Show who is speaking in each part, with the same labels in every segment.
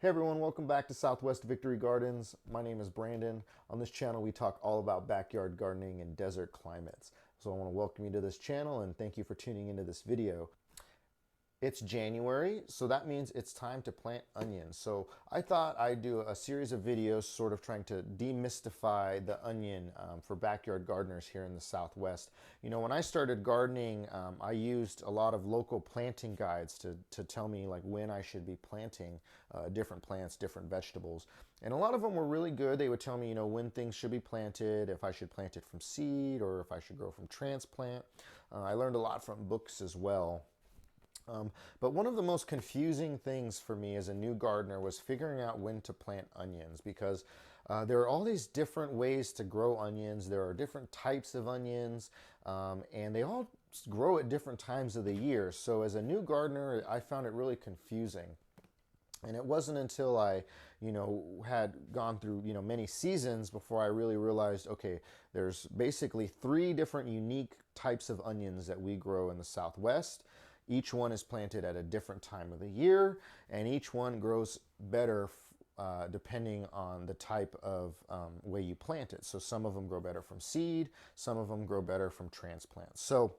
Speaker 1: Hey everyone, welcome back to Southwest Victory Gardens. My name is Brandon. On this channel we talk all about backyard gardening and desert climates. So I want to welcome you to this channel and thank you for tuning into this video. It's January, so that means it's time to plant onions. So I thought I'd do a series of videos sort of trying to demystify the onion for backyard gardeners here in the Southwest. You know, when I started gardening, I used a lot of local planting guides to tell me like when I should be planting different plants, different vegetables. And a lot of them were really good. They would tell me, you know, when things should be planted, if I should plant it from seed or if I should grow from transplant. I learned a lot from books as well. But one of the most confusing things for me as a new gardener was figuring out when to plant onions, because there are all these different ways to grow onions. There are different types of onions, and they all grow at different times of the year. So as a new gardener, I found it really confusing. And it wasn't until I, had gone through, many seasons before I really realized, okay, there's basically 3 different unique types of onions that we grow in the Southwest. Each one is planted at a different time of the year, and each one grows better depending on the type of way you plant it. So some of them grow better from seed, some of them grow better from transplants. So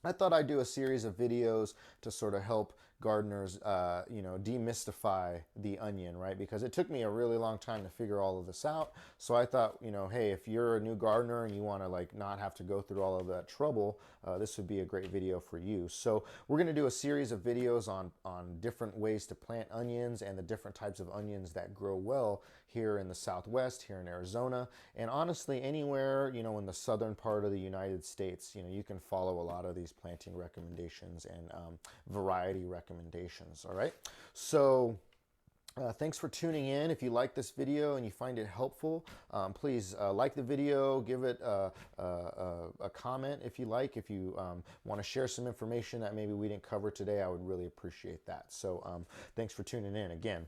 Speaker 1: I thought I'd do a series of videos to sort of help gardeners, demystify the onion, right? Because it took me a really long time to figure all of this out. So I thought, hey, if you're a new gardener and you want to like not have to go through all of that trouble, this would be a great video for you. So we're going to do a series of videos on different ways to plant onions and the different types of onions that grow well here in the Southwest, here in Arizona, and honestly anywhere, in the southern part of the United States. You can follow a lot of these planting recommendations and variety recommendations. All right, so thanks for tuning in. If you like this video and you find it helpful, please like the video, give it a comment if you like. If you want to share some information that maybe we didn't cover today, I would really appreciate that. So thanks for tuning in again.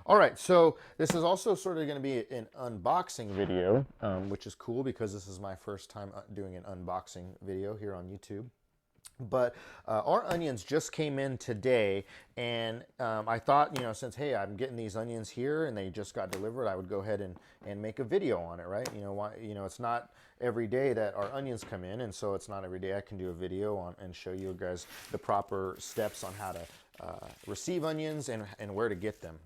Speaker 1: All right, so this is also sort of going to be an unboxing video, which is cool because this is my first time doing an unboxing video here on YouTube. But our onions just came in today, and I thought, since, hey, I'm getting these onions here and they just got delivered, I would go ahead and make a video on it, right? It's not every day that our onions come in, and so it's not every day I can do a video on and show you guys the proper steps on how to receive onions and where to get them.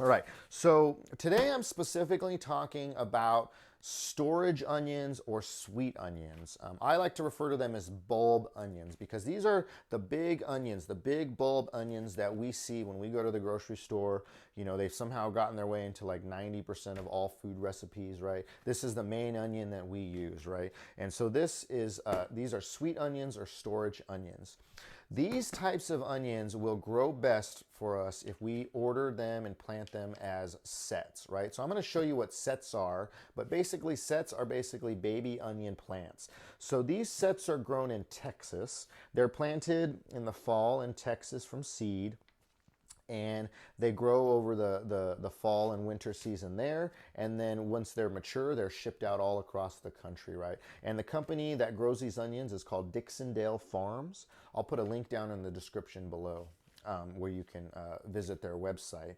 Speaker 1: All right, so today I'm specifically talking about storage onions or sweet onions. I like to refer to them as bulb onions because these are the big onions, the big bulb onions that we see when we go to the grocery store. They've somehow gotten their way into like 90% of all food recipes, right? This is the main onion that we use, right? And so these are sweet onions or storage onions. These types of onions will grow best for us if we order them and plant them as sets, right? So I'm going to show you what sets are, but basically sets are basically baby onion plants. So these sets are grown in Texas. They're planted in the fall in Texas from seed, and they grow over the fall and winter season there, and then once they're mature, they're shipped out all across the country, right? And the company that grows these onions is called Dixondale Farms. I'll put a link down in the description below where you can visit their website.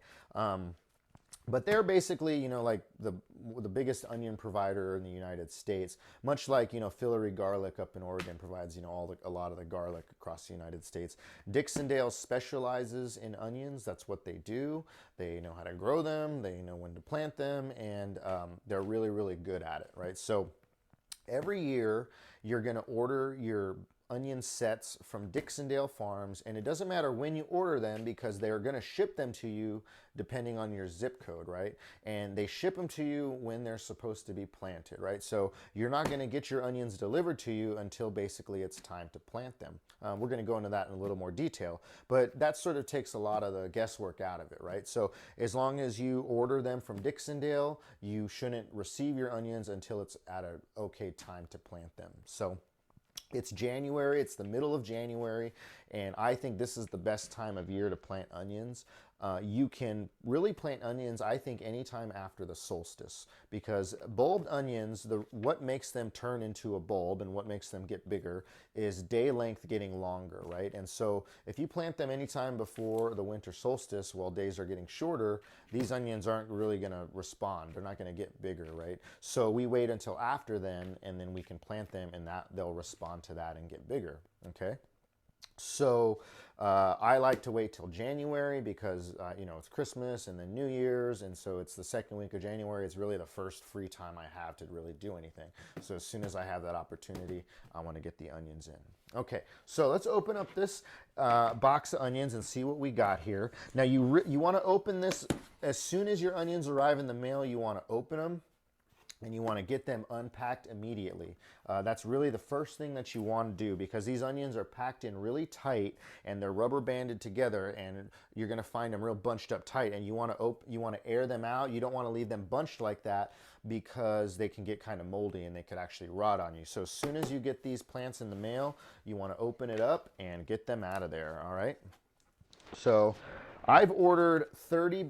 Speaker 1: But they're basically, like the biggest onion provider in the United States, much like, Fillory Garlic up in Oregon provides, a lot of the garlic across the United States. Dixondale specializes in onions. That's what they do. They know how to grow them. They know when to plant them, and they're really, really good at it, right? So every year you're going to order your onion sets from Dixondale Farms, and it doesn't matter when you order them because they're going to ship them to you depending on your zip code, right? And they ship them to you when they're supposed to be planted, right? So you're not going to get your onions delivered to you until basically it's time to plant them. We're going to go into that in a little more detail, but that sort of takes a lot of the guesswork out of it, right? So as long as you order them from Dixondale, you shouldn't receive your onions until it's at an okay time to plant them. So it's January, it's the middle of January, and I think this is the best time of year to plant onions. you can really plant onions, I think, anytime after the solstice, because bulbed onions, what makes them turn into a bulb and what makes them get bigger is day length getting longer, right? And so if you plant them anytime before the winter solstice while days are getting shorter, these onions aren't really going to respond. They're not going to get bigger, right? So we wait until after then, and then we can plant them, and that they'll respond to that and get bigger, okay? So I like to wait till January because, you know, it's Christmas and then New Year's, and so it's the second week of January. It's really the first free time I have to really do anything. So as soon as I have that opportunity, I want to get the onions in. Okay, so let's open up this box of onions and see what we got here. Now you want to open this as soon as your onions arrive in the mail. You want to open them, and you want to get them unpacked immediately. That's really the first thing that you want to do, because these onions are packed in really tight and they're rubber banded together, and you're going to find them real bunched up tight, and you want to air them out. You don't want to leave them bunched like that because they can get kind of moldy and they could actually rot on you. So as soon as you get these plants in the mail, you want to open it up and get them out of there, all right? So I've ordered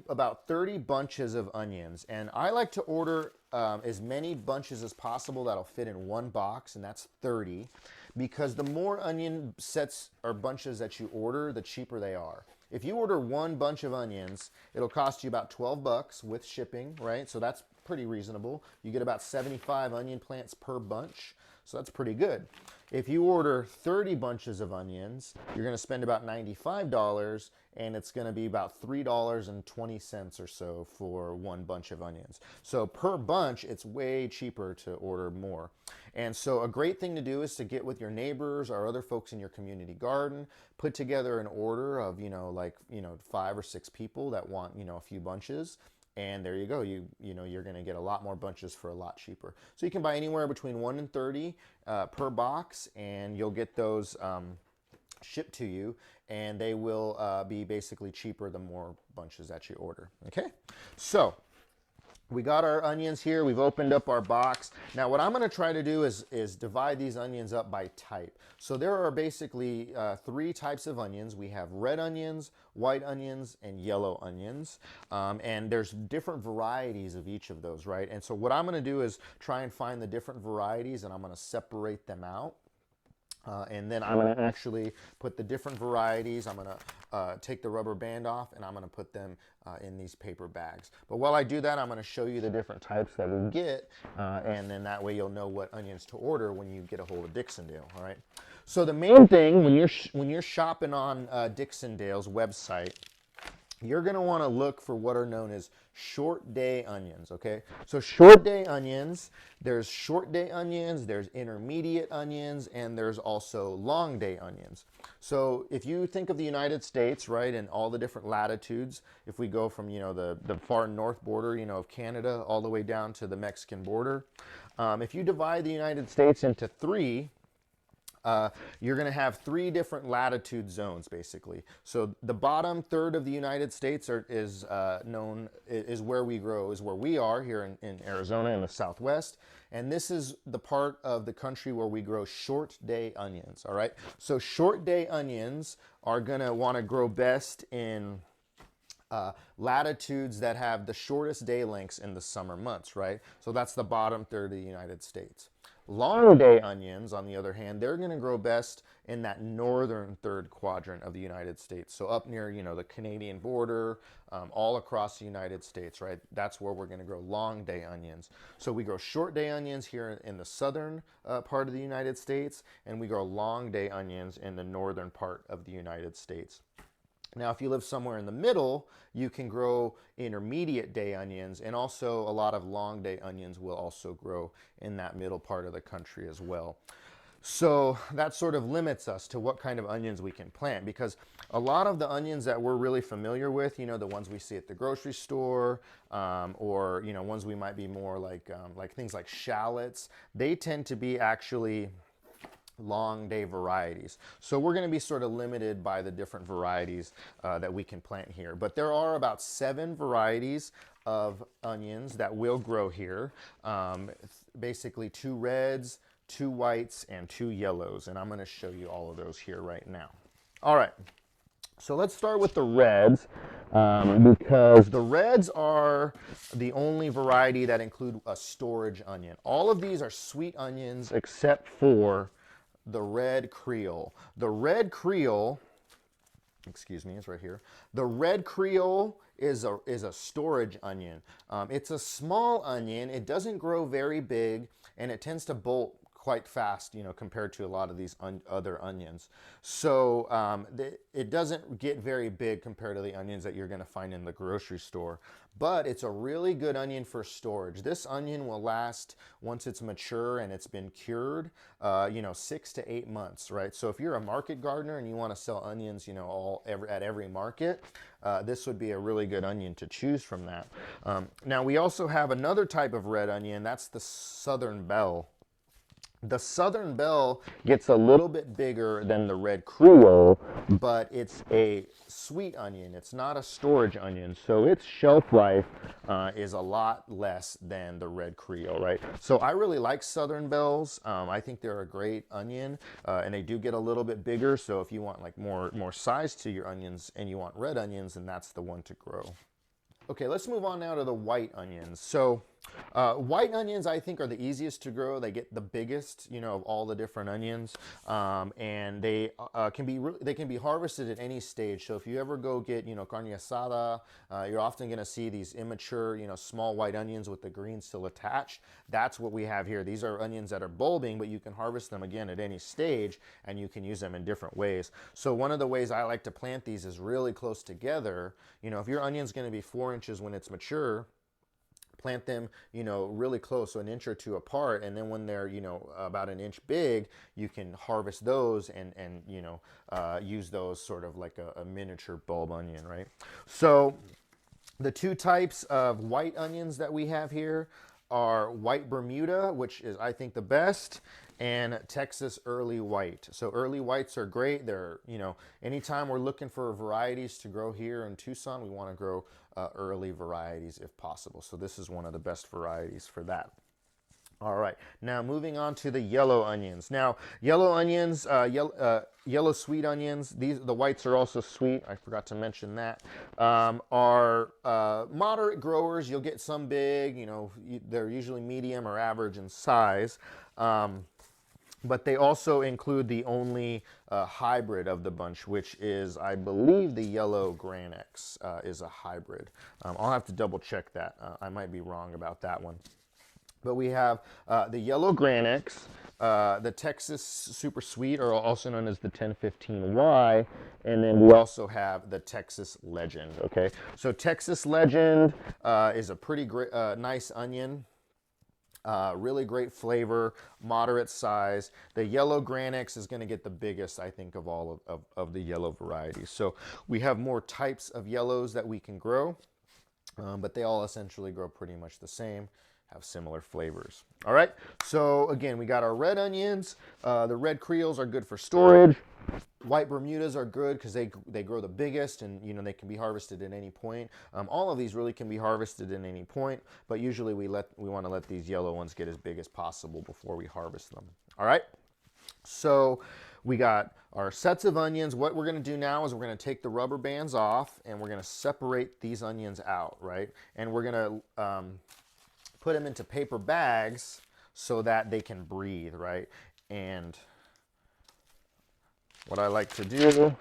Speaker 1: about 30 bunches of onions, and I like to order as many bunches as possible that'll fit in one box, and that's 30, because the more onion sets or bunches that you order, the cheaper they are. If you order one bunch of onions, it'll cost you about 12 bucks with shipping, right? So that's pretty reasonable. You get about 75 onion plants per bunch, so that's pretty good. If you order 30 bunches of onions, you're going to spend about $95, and it's going to be about $3.20 or so for one bunch of onions. So per bunch, it's way cheaper to order more. And so a great thing to do is to get with your neighbors or other folks in your community garden, put together an order of, 5 or 6 people that want, a few bunches. And there you go. You're going to get a lot more bunches for a lot cheaper. So you can buy anywhere between 1 and 30 per box, and you'll get those shipped to you, and they will be basically cheaper the more bunches that you order. Okay, so we got our onions here. We've opened up our box. Now what I'm going to try to do is divide these onions up by type. So there are basically 3 types of onions. We have red onions, white onions, and yellow onions. And there's different varieties of each of those, right? And so what I'm going to do is try and find the different varieties, and I'm going to separate them out. And then I'm going to actually put the different varieties. I'm going to take the rubber band off, and I'm going to put them in these paper bags. But while I do that, I'm going to show you the different types that we get, and then that way you'll know what onions to order when you get a hold of Dixondale. All right. So the main thing when you're shopping on Dixondale's website, you're going to want to look for what are known as short day onions, okay? So short day onions, there's short day onions, there's intermediate onions, and there's also long day onions. So if you think of the United States, right, and all the different latitudes, if we go from, the far north border, of Canada all the way down to the Mexican border, if you divide the United States into 3, you're going to have 3 different latitude zones, basically. So the bottom third of the United States is where we grow, is where we are here in Arizona in the Southwest. And this is the part of the country where we grow short day onions, all right? So short day onions are going to want to grow best in latitudes that have the shortest day lengths in the summer months, right? So that's the bottom third of the United States. Long day onions, on the other hand, they're going to grow best in that northern third quadrant of the United States. So up near, the Canadian border, all across the United States, right? That's where we're going to grow long day onions. So we grow short day onions here in the southern part of the United States, and we grow long day onions in the northern part of the United States. Now, if you live somewhere in the middle, you can grow intermediate day onions, and also a lot of long day onions will also grow in that middle part of the country as well. So that sort of limits us to what kind of onions we can plant, because a lot of the onions that we're really familiar with, the ones we see at the grocery store, or ones we might be more like things like shallots, they tend to be actually long day varieties. So we're going to be sort of limited by the different varieties that we can plant here. But there are about 7 varieties of onions that will grow here. Basically 2 reds, 2 whites, and 2 yellows. And I'm going to show you all of those here right now. All right. So let's start with the reds. because the reds are the only variety that include a storage onion. All of these are sweet onions except for the red Creole. The red Creole, excuse me, it's right here. The red Creole is a storage onion. It's a small onion. It doesn't grow very big, and it tends to bolt quite fast, you know, compared to a lot of these other onions. So it doesn't get very big compared to the onions that you're going to find in the grocery store. But it's a really good onion for storage. This onion will last, once it's mature and it's been cured, you know, 6 to 8 months, right? So if you're a market gardener and you want to sell onions, you know, at every market, this would be a really good onion to choose from that. Now we also have another type of red onion. That's the Southern Belle. The Southern Belle gets a little bit bigger than the red Creole, but it's a sweet onion. It's not a storage onion, so its shelf life is a lot less than the red Creole, right? So I really like Southern Belles. I think they're a great onion, and they do get a little bit bigger. So if you want like more size to your onions and you want red onions, then that's the one to grow. Okay, let's move on now to the white onions. So white onions, I think, are the easiest to grow. They get the biggest, you know, of all the different onions, and they can be harvested at any stage. So if you ever go get, you know, carne asada, you're often going to see these immature, you know, small white onions with the green still attached. That's what we have here. These are onions that are bulbing, but you can harvest them again at any stage, and you can use them in different ways. So one of the ways I like to plant these is really close together. You know, if your onion's going to be 4 inches when it's mature, plant them, you know, really close, so an inch or two apart, and then when they're, you know, about an inch big, you can harvest those and you know, use those sort of like a miniature bulb onion, right? So the two types of white onions that we have here are white Bermuda, which is, I think, the best, and Texas early white. So early whites are great. They're, you know, anytime we're looking for varieties to grow here in Tucson, we want to grow early varieties if possible. So this is one of the best varieties for that. All right, now moving on to the yellow onions. Now, yellow onions, yellow sweet onions, the whites are also sweet, I forgot to mention that, are moderate growers. You'll get some big, you know, they're usually medium or average in size. But they also include the only hybrid of the bunch, which is, I believe, the yellow Granex is a hybrid. I'll have to double check that. I might be wrong about that one. But we have the yellow Granex, the Texas Super Sweet, or also known as the 1015Y, and then we also have the Texas Legend, okay? So Texas Legend is a pretty great, nice onion. Really great flavor, moderate size. The yellow Granex is going to get the biggest, I think, of all of the yellow varieties. So we have more types of yellows that we can grow, but they all essentially grow pretty much the same, have similar flavors. All right, so again, we got our red onions. The red Creoles are good for storage. White Bermudas are good because they grow the biggest, and you know, they can be harvested at any point. All of these really can be harvested at any point, but usually we want to let these yellow ones get as big as possible before we harvest them. All right, so we got our sets of onions. What we're going to do now is we're going to take the rubber bands off, and we're going to separate these onions out, right? And we're going to put them into paper bags so that they can breathe, right? And what I like to do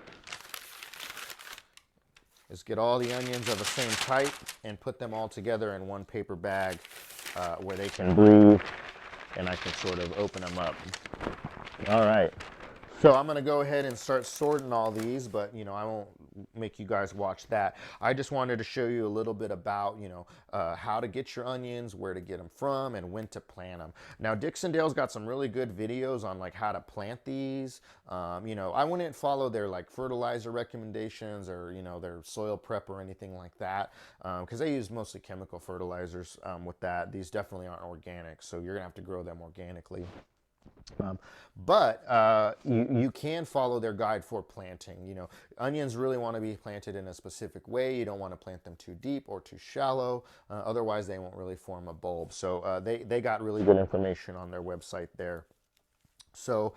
Speaker 1: is get all the onions of the same type and put them all together in one paper bag where they can breathe, and I can sort of open them up. All right. So I'm going to go ahead and start sorting all these, but, you know, I won't make you guys watch that. I just wanted to show you a little bit about, you know, how to get your onions, where to get them from, and when to plant them. Now, Dixondale's got some really good videos on, like, how to plant these. You know, I wouldn't follow their, like, fertilizer recommendations or, you know, their soil prep or anything like that, because they use mostly chemical fertilizers with that. These definitely aren't organic, so you're going to have to grow them organically. But you can follow their guide for planting. You know, onions really want to be planted in a specific way. You don't want to plant them too deep or too shallow. Otherwise, they won't really form a bulb. So they got really good information on their website there. So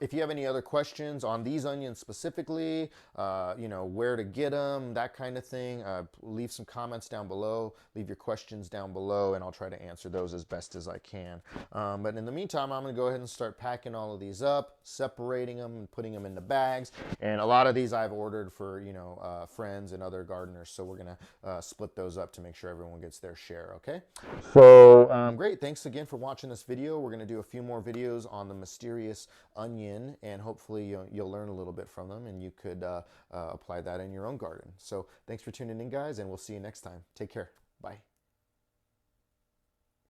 Speaker 1: if you have any other questions on these onions specifically, where to get them, that kind of thing, leave some comments down below, leave your questions down below, and I'll try to answer those as best as I can. But in the meantime, I'm going to go ahead and start packing all of these up, separating them and putting them into bags. And a lot of these I've ordered for, friends and other gardeners. So we're going to split those up to make sure everyone gets their share, okay? So great. Thanks again for watching this video. We're going to do a few more videos on the mysterious onion, and hopefully you'll learn a little bit from them, and you could apply that in your own garden. So thanks for tuning in, guys, and we'll see you next time. Take care. Bye.